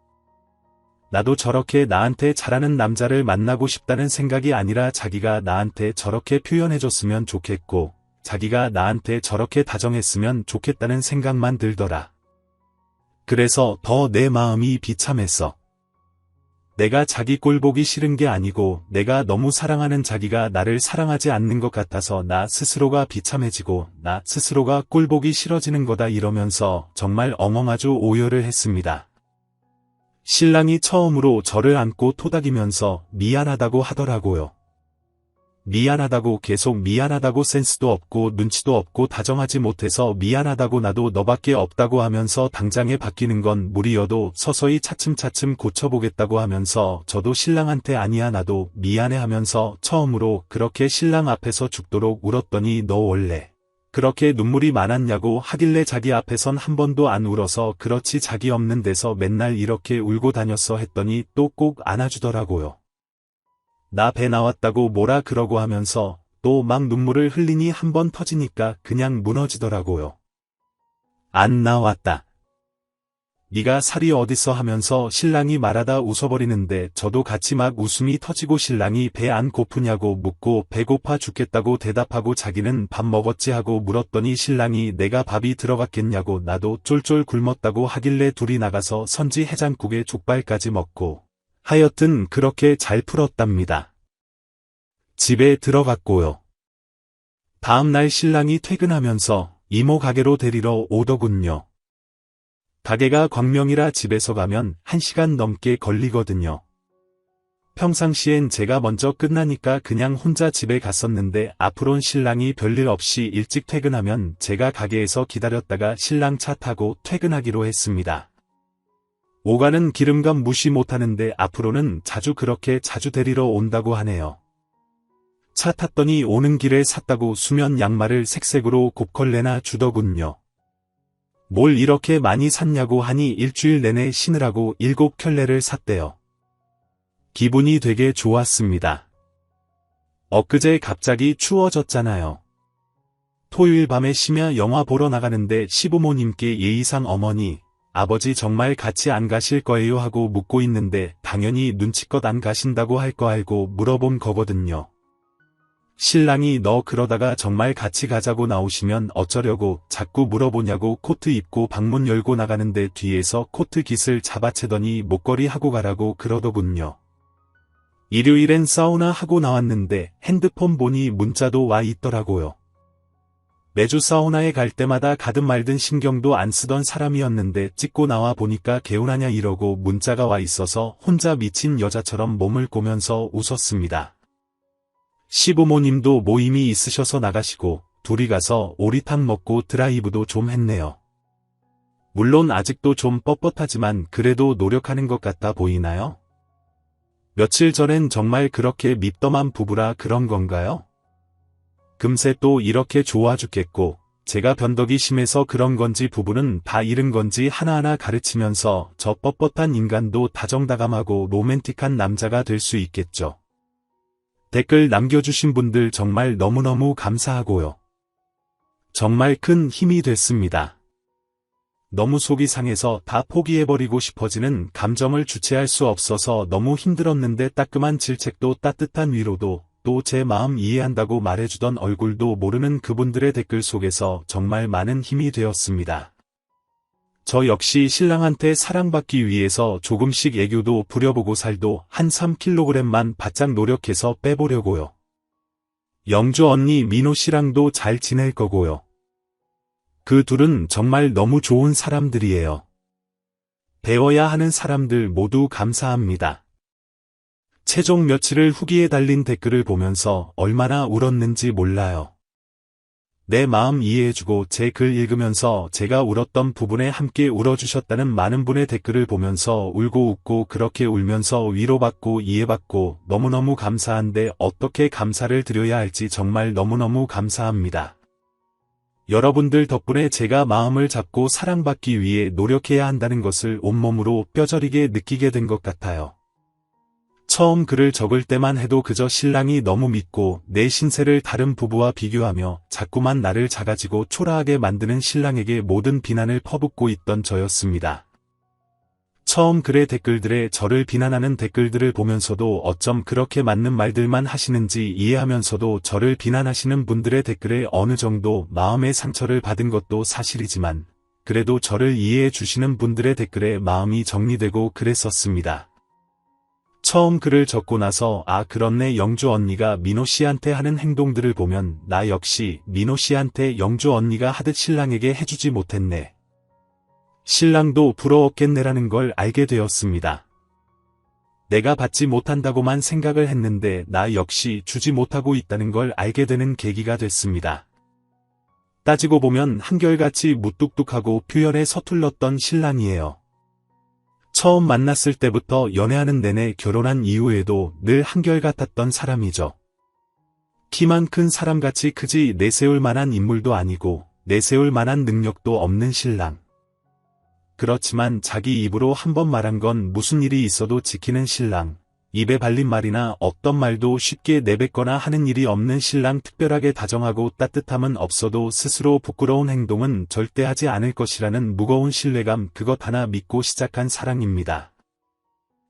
나도 저렇게 나한테 잘하는 남자를 만나고 싶다는 생각이 아니라 자기가 나한테 저렇게 표현해줬으면 좋겠고, 자기가 나한테 저렇게 다정했으면 좋겠다는 생각만 들더라. 그래서 더 내 마음이 비참했어. 내가 자기 꼴 보기 싫은 게 아니고 내가 너무 사랑하는 자기가 나를 사랑하지 않는 것 같아서 나 스스로가 비참해지고 나 스스로가 꼴 보기 싫어지는 거다 이러면서 정말 엉엉아주 오열을 했습니다. 신랑이 처음으로 저를 안고 토닥이면서 미안하다고 하더라고요. 미안하다고 계속 미안하다고 센스도 없고 눈치도 없고 다정하지 못해서 미안하다고 나도 너밖에 없다고 하면서 당장에 바뀌는 건 무리여도 서서히 차츰차츰 고쳐보겠다고 하면서 저도 신랑한테 아니야 나도 미안해 하면서 처음으로 그렇게 신랑 앞에서 죽도록 울었더니 너 원래 그렇게 눈물이 많았냐고 하길래 자기 앞에선 한 번도 안 울어서 그렇지 자기 없는 데서 맨날 이렇게 울고 다녔어 했더니 또 꼭 안아주더라고요. 나 배 나왔다고 뭐라 그러고 하면서 또 막 눈물을 흘리니 한 번 터지니까 그냥 무너지더라고요. 안 나왔다. 네가 살이 어딨어 하면서 신랑이 말하다 웃어버리는데 저도 같이 막 웃음이 터지고 신랑이 배 안 고프냐고 묻고 배고파 죽겠다고 대답하고 자기는 밥 먹었지 하고 물었더니 신랑이 내가 밥이 들어갔겠냐고 나도 쫄쫄 굶었다고 하길래 둘이 나가서 선지 해장국에 족발까지 먹고 하여튼 그렇게 잘 풀었답니다. 집에 들어갔고요. 다음날 신랑이 퇴근하면서 이모 가게로 데리러 오더군요. 가게가 광명이라 집에서 가면 1시간 넘게 걸리거든요. 평상시엔 제가 먼저 끝나니까 그냥 혼자 집에 갔었는데 앞으론 신랑이 별일 없이 일찍 퇴근하면 제가 가게에서 기다렸다가 신랑 차 타고 퇴근하기로 했습니다. 오가는 기름값 무시 못하는데 앞으로는 그렇게 자주 데리러 온다고 하네요. 차 탔더니 오는 길에 샀다고 수면 양말을 색색으로 곱걸레나 주더군요. 뭘 이렇게 많이 샀냐고 하니 일주일 내내 신으라고 7켤레를 샀대요. 기분이 되게 좋았습니다. 엊그제 갑자기 추워졌잖아요. 토요일 밤에 심야 영화 보러 나가는데 시부모님께 예의상 어머니, 아버지 정말 같이 안 가실 거예요 하고 묻고 있는데 당연히 눈치껏 안 가신다고 할 거 알고 물어본 거거든요. 신랑이 너 그러다가 정말 같이 가자고 나오시면 어쩌려고 자꾸 물어보냐고 코트 입고 방문 열고 나가는데 뒤에서 코트 깃을 잡아채더니 목걸이 하고 가라고 그러더군요. 일요일엔 사우나 하고 나왔는데 핸드폰 보니 문자도 와 있더라고요. 매주 사우나에 갈 때마다 가든 말든 신경도 안 쓰던 사람이었는데 찍고 나와 보니까 개운하냐 이러고 문자가 와 있어서 혼자 미친 여자처럼 몸을 꼬면서 웃었습니다. 시부모님도 모임이 있으셔서 나가시고 둘이 가서 오리탕 먹고 드라이브도 좀 했네요. 물론 아직도 좀 뻣뻣하지만 그래도 노력하는 것 같아 보이나요? 며칠 전엔 정말 그렇게 밉더만 부부라 그런 건가요? 금세 또 이렇게 좋아 죽겠고 제가 변덕이 심해서 그런 건지 부부는 다 잃은 건지 하나하나 가르치면서 저 뻣뻣한 인간도 다정다감하고 로맨틱한 남자가 될 수 있겠죠. 댓글 남겨주신 분들 정말 너무너무 감사하고요. 정말 큰 힘이 됐습니다. 너무 속이 상해서 다 포기해버리고 싶어지는 감정을 주체할 수 없어서 너무 힘들었는데 따끔한 질책도 따뜻한 위로도 또 제 마음 이해한다고 말해주던 얼굴도 모르는 그분들의 댓글 속에서 정말 많은 힘이 되었습니다. 저 역시 신랑한테 사랑받기 위해서 조금씩 애교도 부려보고 살도 한 3kg만 바짝 노력해서 빼보려고요. 영주 언니 민호 씨랑도 잘 지낼 거고요. 그 둘은 정말 너무 좋은 사람들이에요. 배워야 하는 사람들 모두 감사합니다. 최종 며칠을 후기에 달린 댓글을 보면서 얼마나 울었는지 몰라요. 내 마음 이해해주고 제 글 읽으면서 제가 울었던 부분에 함께 울어주셨다는 많은 분의 댓글을 보면서 울고 웃고 그렇게 울면서 위로받고 이해받고 너무너무 감사한데 어떻게 감사를 드려야 할지 정말 너무너무 감사합니다. 여러분들 덕분에 제가 마음을 잡고 사랑받기 위해 노력해야 한다는 것을 온몸으로 뼈저리게 느끼게 된 것 같아요. 처음 글을 적을 때만 해도 그저 신랑이 너무 믿고 내 신세를 다른 부부와 비교하며 자꾸만 나를 작아지고 초라하게 만드는 신랑에게 모든 비난을 퍼붓고 있던 저였습니다. 처음 글의 댓글들에 저를 비난하는 댓글들을 보면서도 어쩜 그렇게 맞는 말들만 하시는지 이해하면서도 저를 비난하시는 분들의 댓글에 어느 정도 마음의 상처를 받은 것도 사실이지만 그래도 저를 이해해 주시는 분들의 댓글에 마음이 정리되고 그랬었습니다. 처음 글을 적고 나서 그렇네 영주 언니가 민호 씨한테 하는 행동들을 보면 나 역시 민호 씨한테 영주 언니가 하듯 신랑에게 해주지 못했네. 신랑도 부러웠겠네라는 걸 알게 되었습니다. 내가 받지 못한다고만 생각을 했는데 나 역시 주지 못하고 있다는 걸 알게 되는 계기가 됐습니다. 따지고 보면 한결같이 무뚝뚝하고 표현에 서툴렀던 신랑이에요. 처음 만났을 때부터 연애하는 내내 결혼한 이후에도 늘 한결같았던 사람이죠. 키만 큰 사람같이 크지 내세울 만한 인물도 아니고 내세울 만한 능력도 없는 신랑. 그렇지만 자기 입으로 한번 말한 건 무슨 일이 있어도 지키는 신랑. 입에 발린 말이나 어떤 말도 쉽게 내뱉거나 하는 일이 없는 신랑. 특별하게 다정하고 따뜻함은 없어도 스스로 부끄러운 행동은 절대 하지 않을 것이라는 무거운 신뢰감, 그것 하나 믿고 시작한 사랑입니다.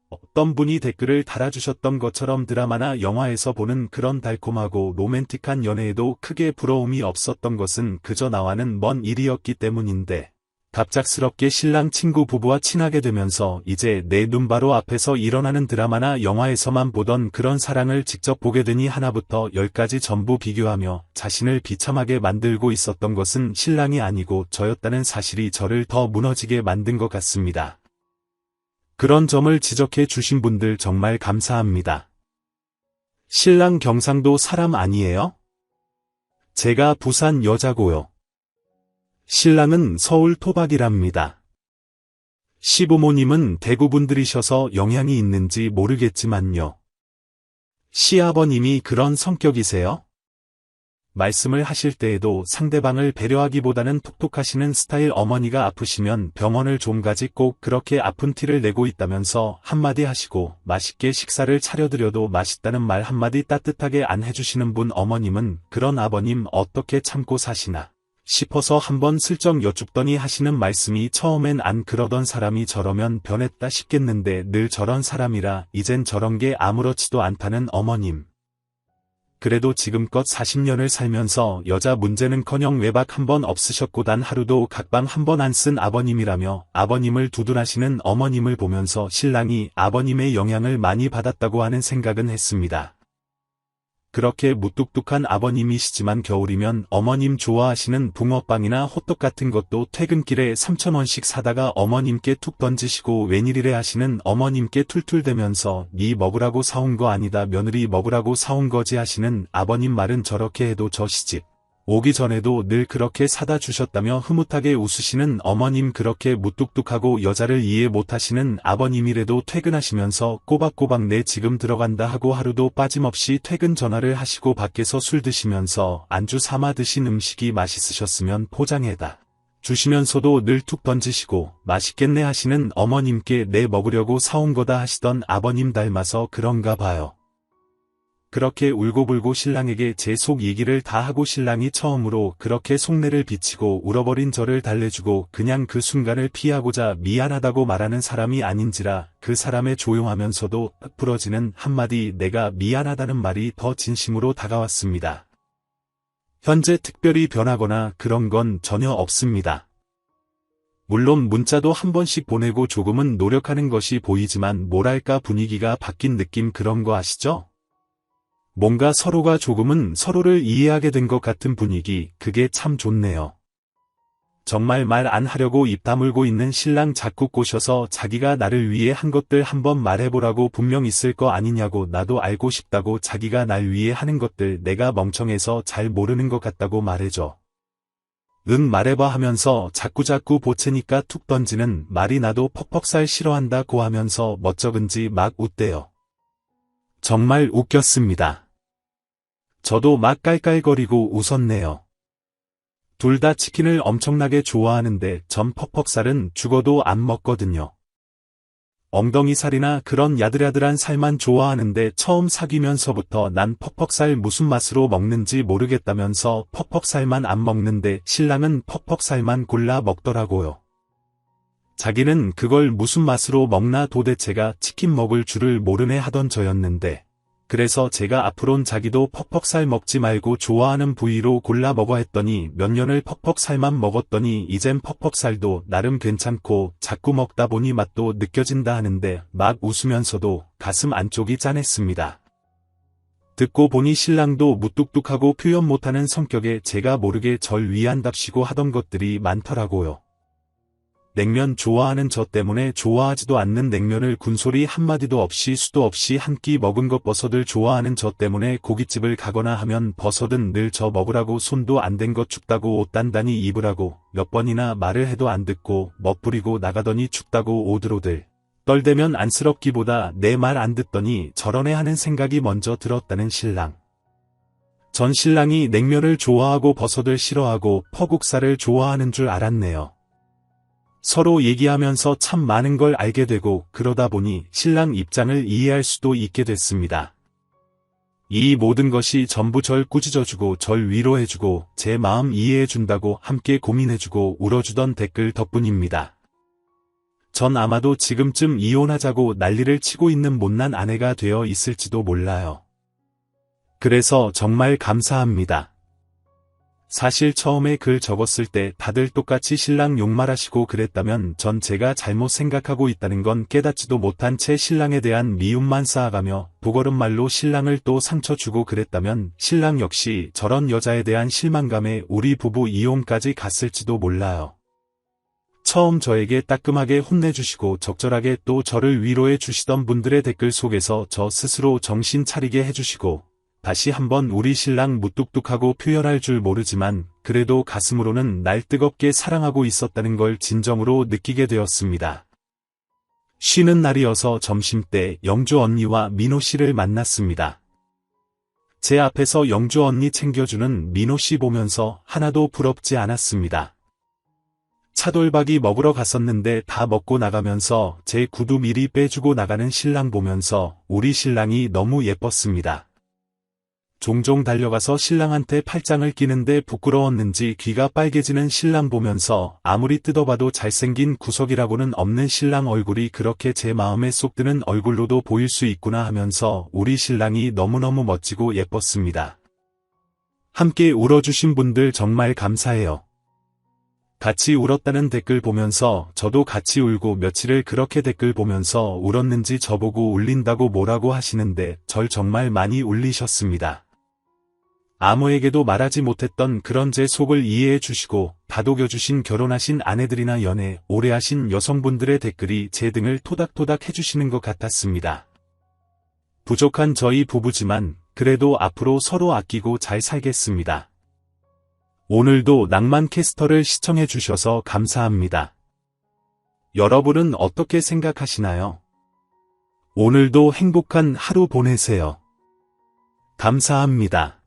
어떤 분이 댓글을 달아주셨던 것처럼 드라마나 영화에서 보는 그런 달콤하고 로맨틱한 연애에도 크게 부러움이 없었던 것은 그저 나와는 먼 일이었기 때문인데 갑작스럽게 신랑 친구 부부와 친하게 되면서 이제 내 눈 바로 앞에서 일어나는 드라마나 영화에서만 보던 그런 사랑을 직접 보게 되니 하나부터 열까지 전부 비교하며 자신을 비참하게 만들고 있었던 것은 신랑이 아니고 저였다는 사실이 저를 더 무너지게 만든 것 같습니다. 그런 점을 지적해 주신 분들 정말 감사합니다. 신랑 경상도 사람 아니에요? 제가 부산 여자고요. 신랑은 서울 토박이랍니다. 시부모님은 대구분들이셔서 영향이 있는지 모르겠지만요. 시아버님이 그런 성격이세요? 말씀을 하실 때에도 상대방을 배려하기보다는 톡톡하시는 스타일. 어머니가 아프시면 병원을 좀 가지 꼭 그렇게 아픈 티를 내고 있다면서 한마디 하시고 맛있게 식사를 차려드려도 맛있다는 말 한마디 따뜻하게 안 해주시는 분. 어머님은 그런 아버님 어떻게 참고 사시나 싶어서 한번 슬쩍 여쭙더니 하시는 말씀이 처음엔 안 그러던 사람이 저러면 변했다 싶겠는데 늘 저런 사람이라 이젠 저런 게 아무렇지도 않다는 어머님. 그래도 지금껏 40년을 살면서 여자 문제는커녕 외박 한 번 없으셨고 단 하루도 각방 한 번 안 쓴 아버님이라며 아버님을 두둔하시는 어머님을 보면서 신랑이 아버님의 영향을 많이 받았다고 하는 생각은 했습니다. 그렇게 무뚝뚝한 아버님이시지만 겨울이면 어머님 좋아하시는 붕어빵이나 호떡 같은 것도 퇴근길에 3,000원씩 사다가 어머님께 툭 던지시고 웬일이래 하시는 어머님께 툴툴대면서 네 먹으라고 사온 거 아니다 며느리 먹으라고 사온 거지 하시는 아버님. 말은 저렇게 해도 저 시집 오기 전에도 늘 그렇게 사다 주셨다며 흐뭇하게 웃으시는 어머님. 그렇게 무뚝뚝하고 여자를 이해 못하시는 아버님이래도 퇴근하시면서 꼬박꼬박 내 지금 들어간다 하고 하루도 빠짐없이 퇴근 전화를 하시고 밖에서 술 드시면서 안주 삼아 드신 음식이 맛있으셨으면 포장해다 주시면서도 늘 툭 던지시고 맛있겠네 하시는 어머님께 내 먹으려고 사온 거다 하시던 아버님 닮아서 그런가 봐요. 그렇게 울고불고 신랑에게 제 속 얘기를 다 하고 신랑이 처음으로 그렇게 속내를 비치고 울어버린 저를 달래주고 그냥 그 순간을 피하고자 미안하다고 말하는 사람이 아닌지라 그 사람의 조용하면서도 딱 부러지는 한마디 내가 미안하다는 말이 더 진심으로 다가왔습니다. 현재 특별히 변하거나 그런 건 전혀 없습니다. 물론 문자도 한 번씩 보내고 조금은 노력하는 것이 보이지만 뭐랄까 분위기가 바뀐 느낌 그런 거 아시죠? 뭔가 서로가 조금은 서로를 이해하게 된 것 같은 분위기, 그게 참 좋네요. 정말 말 안 하려고 입 다물고 있는 신랑 자꾸 꼬셔서 자기가 나를 위해 한 것들 한번 말해보라고 분명 있을 거 아니냐고 나도 알고 싶다고 자기가 날 위해 하는 것들 내가 멍청해서 잘 모르는 것 같다고 말해줘. 응 말해봐 하면서 자꾸자꾸 보채니까 툭 던지는 말이 나도 퍽퍽살 싫어한다고 하면서 멋쩍은지 막 웃대요. 정말 웃겼습니다. 저도 막 깔깔거리고 웃었네요. 둘 다 치킨을 엄청나게 좋아하는데 전 퍽퍽살은 죽어도 안 먹거든요. 엉덩이 살이나 그런 야들야들한 살만 좋아하는데 처음 사귀면서부터 난 퍽퍽살 무슨 맛으로 먹는지 모르겠다면서 퍽퍽살만 안 먹는데 신랑은 퍽퍽살만 골라 먹더라고요. 자기는 그걸 무슨 맛으로 먹나 도대체가 치킨 먹을 줄을 모르네 하던 저였는데 그래서 제가 앞으론 자기도 퍽퍽살 먹지 말고 좋아하는 부위로 골라 먹어 했더니 몇 년을 퍽퍽살만 먹었더니 이젠 퍽퍽살도 나름 괜찮고 자꾸 먹다 보니 맛도 느껴진다 하는데 막 웃으면서도 가슴 안쪽이 짠했습니다. 듣고 보니 신랑도 무뚝뚝하고 표현 못하는 성격에 제가 모르게 절 위한답시고 하던 것들이 많더라고요. 냉면 좋아하는 저 때문에 좋아하지도 않는 냉면을 군소리 한마디도 없이 수도 없이 한 끼 먹은 것 버섯을 좋아하는 저 때문에 고깃집을 가거나 하면 버섯은 늘 저 먹으라고 손도 안 댄 것 춥다고 옷 단단히 입으라고 몇 번이나 말을 해도 안 듣고 멋부리고 나가더니 춥다고 오들오들 떨대면 안쓰럽기보다 내 말 안 듣더니 저러네 하는 생각이 먼저 들었다는 신랑. 전 신랑이 냉면을 좋아하고 버섯을 싫어하고 퍼국살을 좋아하는 줄 알았네요. 서로 얘기하면서 참 많은 걸 알게 되고 그러다 보니 신랑 입장을 이해할 수도 있게 됐습니다. 이 모든 것이 전부 절 꾸짖어주고 절 위로해주고 제 마음 이해해준다고 함께 고민해주고 울어주던 댓글 덕분입니다. 전 아마도 지금쯤 이혼하자고 난리를 치고 있는 못난 아내가 되어 있을지도 몰라요. 그래서 정말 감사합니다. 사실 처음에 글 적었을 때 다들 똑같이 신랑 욕말하시고 그랬다면 전 제가 잘못 생각하고 있다는 건 깨닫지도 못한 채 신랑에 대한 미움만 쌓아가며 도거름말로 신랑을 또 상처 주고 그랬다면 신랑 역시 저런 여자에 대한 실망감에 우리 부부 이혼까지 갔을지도 몰라요. 처음 저에게 따끔하게 혼내주시고 적절하게 또 저를 위로해 주시던 분들의 댓글 속에서 저 스스로 정신 차리게 해주시고 다시 한번 우리 신랑 무뚝뚝하고 표현할 줄 모르지만 그래도 가슴으로는 날 뜨겁게 사랑하고 있었다는 걸 진정으로 느끼게 되었습니다. 쉬는 날이어서 점심때 영주 언니와 민호 씨를 만났습니다. 제 앞에서 영주 언니 챙겨주는 민호 씨 보면서 하나도 부럽지 않았습니다. 차돌박이 먹으러 갔었는데 다 먹고 나가면서 제 구두 미리 빼주고 나가는 신랑 보면서 우리 신랑이 너무 예뻤습니다. 종종 달려가서 신랑한테 팔짱을 끼는데 부끄러웠는지 귀가 빨개지는 신랑 보면서 아무리 뜯어봐도 잘생긴 구석이라고는 없는 신랑 얼굴이 그렇게 제 마음에 쏙 드는 얼굴로도 보일 수 있구나 하면서 우리 신랑이 너무너무 멋지고 예뻤습니다. 함께 울어주신 분들 정말 감사해요. 같이 울었다는 댓글 보면서 저도 같이 울고 며칠을 그렇게 댓글 보면서 울었는지 저보고 울린다고 뭐라고 하시는데 절 정말 많이 울리셨습니다. 아무에게도 말하지 못했던 그런 제 속을 이해해 주시고 다독여주신 결혼하신 아내들이나 연애 오래 하신 여성분들의 댓글이 제 등을 토닥토닥 해주시는 것 같았습니다. 부족한 저희 부부지만 그래도 앞으로 서로 아끼고 잘 살겠습니다. 오늘도 낭만캐스터를 시청해 주셔서 감사합니다. 여러분은 어떻게 생각하시나요? 오늘도 행복한 하루 보내세요. 감사합니다.